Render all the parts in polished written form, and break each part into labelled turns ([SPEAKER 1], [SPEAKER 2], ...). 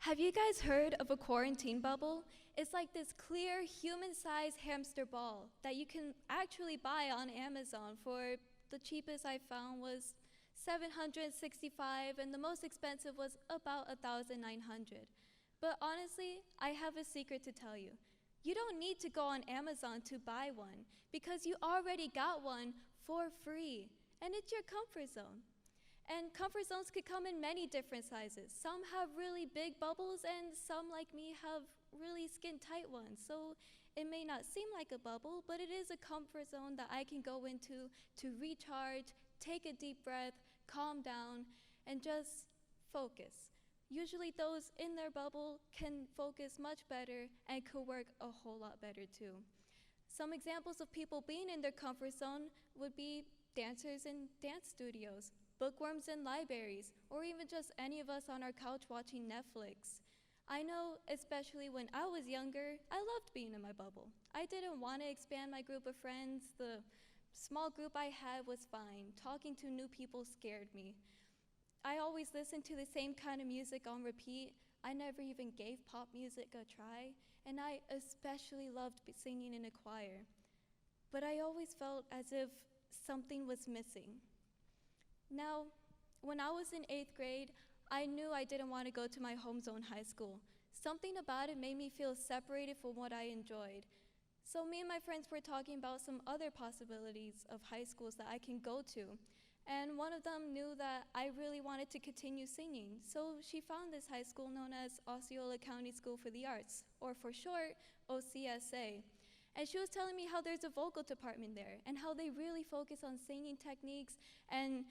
[SPEAKER 1] Have you guys heard of a quarantine bubble? It's like this clear human-sized hamster ball that you can actually buy on Amazon for the cheapest I found was $765 and the most expensive was about $1,900. But honestly, I have a secret to tell you. You don't need to go on Amazon to buy one because you already got one for free and it's your comfort zone. And comfort zones could come in many different sizes. Some have really big bubbles and some like me have really skin tight ones. So it may not seem like a bubble, but it is a comfort zone that I can go into to recharge, take a deep breath, calm down, and just focus. Usually those in their bubble can focus much better and could work a whole lot better too. Some examples of people being in their comfort zone would be dancers in dance studios, bookworms in libraries, or even just any of us on our couch watching Netflix. I know, especially when I was younger, I loved being in my bubble. I didn't want to expand my group of friends. The small group I had was fine. Talking to new people scared me. I always listened to the same kind of music on repeat. I never even gave pop music a try, and I especially loved singing in a choir. But I always felt as if something was missing. Now, when I was in 8th grade, I knew I didn't want to go to my home zone high school. Something about it made me feel separated from what I enjoyed. So me and my friends were talking about some other possibilities of high schools that I can go to. And one of them knew that I really wanted to continue singing. So she found this high school known as Osceola County School for the Arts, or for short, OCSA. And she was telling me how there's a vocal department there and how they really focus on singing techniques and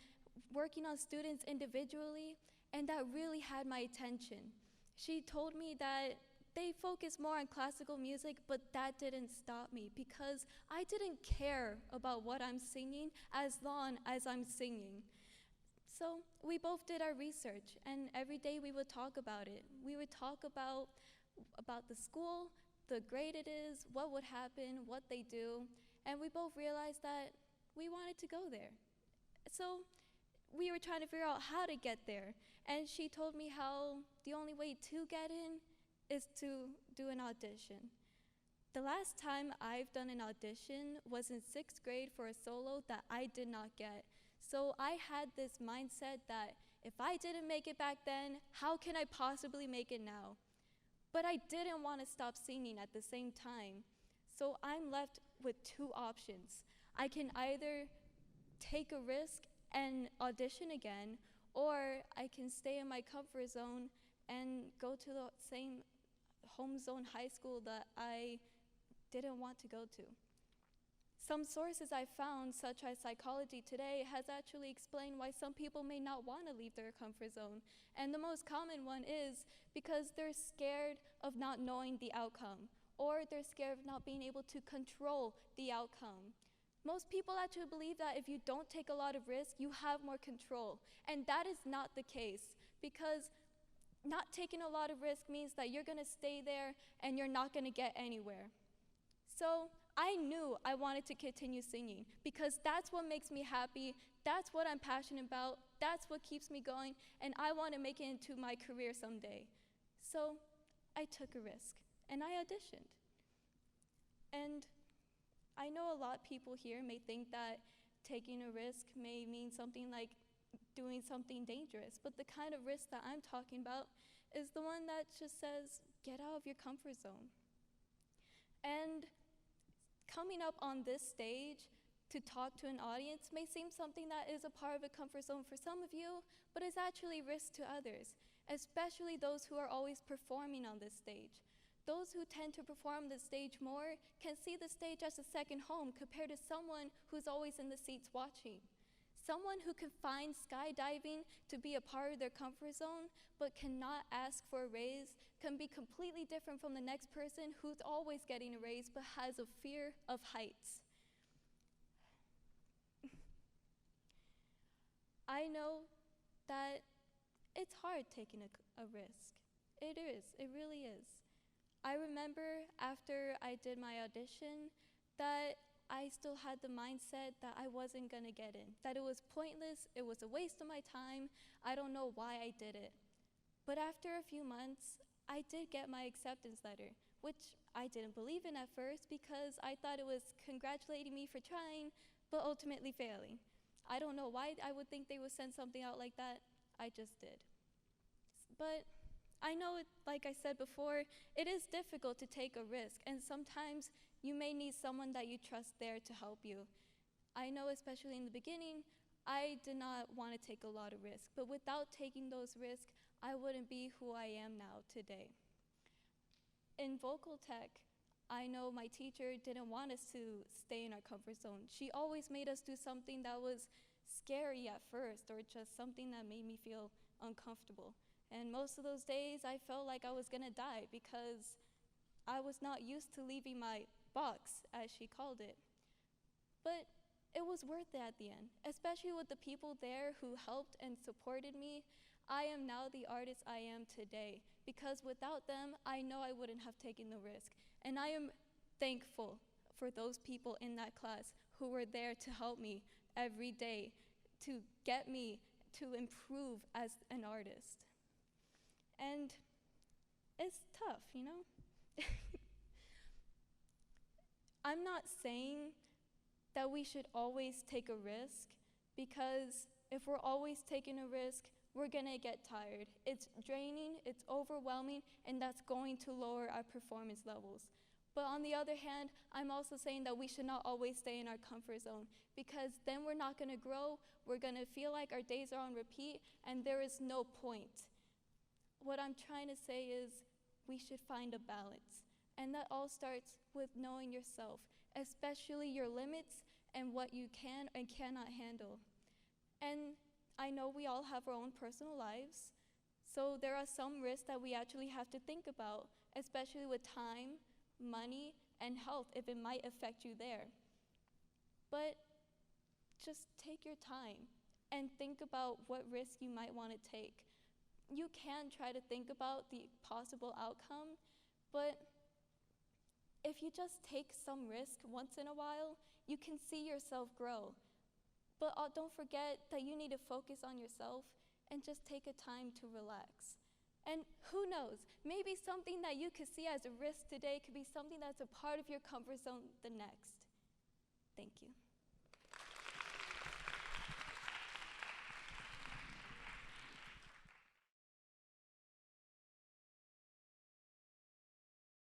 [SPEAKER 1] working on students individually, and that really had my attention. She told me that they focus more on classical music, but that didn't stop me because I didn't care about what I'm singing as long as I'm singing. So we both did our research, and every day we would talk about it. We would talk about the school, the grade it is, what would happen, what they do, and we both realized that we wanted to go there. So we were trying to figure out how to get there, and she told me how the only way to get in is to do an audition. The last time I've done an audition was in 6th grade for a solo that I did not get. So I had this mindset that if I didn't make it back then, how can I possibly make it now? But I didn't want to stop singing at the same time. So I'm left with two options. I can either take a risk and audition again, or I can stay in my comfort zone and go to the same home zone high school that I didn't want to go to. Some sources I found, such as Psychology Today, has actually explained why some people may not want to leave their comfort zone. And the most common one is because they're scared of not knowing the outcome, or they're scared of not being able to control the outcome. Most people actually believe that if you don't take a lot of risk, you have more control. And that is not the case, because not taking a lot of risk means that you're going to stay there and you're not going to get anywhere. So I knew I wanted to continue singing because that's what makes me happy, that's what I'm passionate about, that's what keeps me going, and I want to make it into my career someday. So I took a risk and I auditioned. And I know a lot of people here may think that taking a risk may mean something like doing something dangerous, but the kind of risk that I'm talking about is the one that just says, get out of your comfort zone. And coming up on this stage to talk to an audience may seem something that is a part of a comfort zone for some of you, but is actually risk to others, especially those who are always performing on this stage. Those who tend to perform the stage more can see the stage as a second home compared to someone who's always in the seats watching. Someone who can find skydiving to be a part of their comfort zone but cannot ask for a raise can be completely different from the next person who's always getting a raise but has a fear of heights. I know that it's hard taking a risk. It is, it really is. I remember after I did my audition that I still had the mindset that I wasn't gonna get in, that it was pointless, it was a waste of my time, I don't know why I did it. But after a few months, I did get my acceptance letter, which I didn't believe in at first because I thought it was congratulating me for trying, but ultimately failing. I don't know why I would think they would send something out like that. I just did. But I know, like I said before, it is difficult to take a risk, and sometimes you may need someone that you trust there to help you. I know, especially in the beginning, I did not want to take a lot of risks, but without taking those risks, I wouldn't be who I am now today. In vocal tech, I know my teacher didn't want us to stay in our comfort zone. She always made us do something that was scary at first, or just something that made me feel uncomfortable. And most of those days, I felt like I was gonna die because I was not used to leaving my box, as she called it. But it was worth it at the end, especially with the people there who helped and supported me. I am now the artist I am today, because without them, I know I wouldn't have taken the risk. And I am thankful for those people in that class who were there to help me every day, to get me to improve as an artist. And it's tough, you know? I'm not saying that we should always take a risk, because if we're always taking a risk, we're gonna get tired. It's draining, it's overwhelming, and that's going to lower our performance levels. But on the other hand, I'm also saying that we should not always stay in our comfort zone, because then we're not gonna grow, we're gonna feel like our days are on repeat, and there is no point. What I'm trying to say is we should find a balance. And that all starts with knowing yourself, especially your limits and what you can and cannot handle. And I know we all have our own personal lives, so there are some risks that we actually have to think about, especially with time, money, and health, if it might affect you there. But just take your time and think about what risk you might want to take. You can try to think about the possible outcome, but if you just take some risk once in a while, you can see yourself grow. But don't forget that you need to focus on yourself and just take a time to relax. And who knows, maybe something that you could see as a risk today could be something that's a part of your comfort zone the next. Thank you.